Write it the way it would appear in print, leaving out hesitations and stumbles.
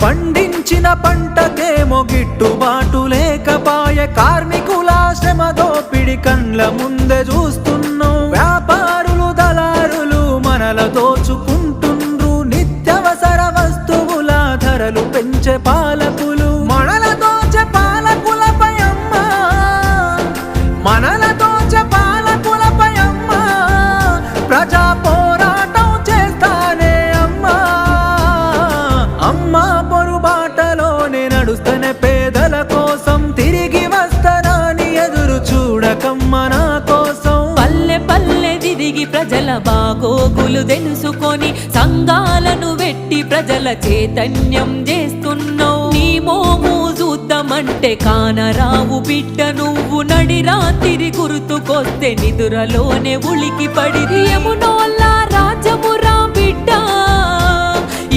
పండించిన పంటకేమో గిట్టుబాటు లేకపాయే, కార్మికుల శ్రమ దోపిడి కండ్ల ముందే చూస్తున్నాం. వ్యాపారులు దళారులు మనల దోచుకుంటుండ్రు, నిత్యవసర వస్తువుల ధరలు పెంచే పాలకులు మనల దోచే పాలకులపై అమ్మా, మనల దోచే పాలకులపై అమ్మా, ప్రజా పోరాటం చేస్తానే అమ్మా. అమ్మా పొరుబాటలోనే నడుస్తనే పేదల కోసం, తిరిగి వస్తానని ఎదురు చూడకమ్మ నా కోసం. పల్లె పల్లె తిరిగి ప్రజల బాగోగులు తెలుసుకొని, సంఘాలను వెట్టి ప్రజల చైతన్యం చేస్తున్నావు. నీ మోము చూద్దామంటే కానరావు బిడ్డ నువ్వు, నడి రాత్రి గుర్తుకొస్తే నిదురలోనే ఉలికి పడి. యమునోళ్ళ రాజమురా బిడ్డ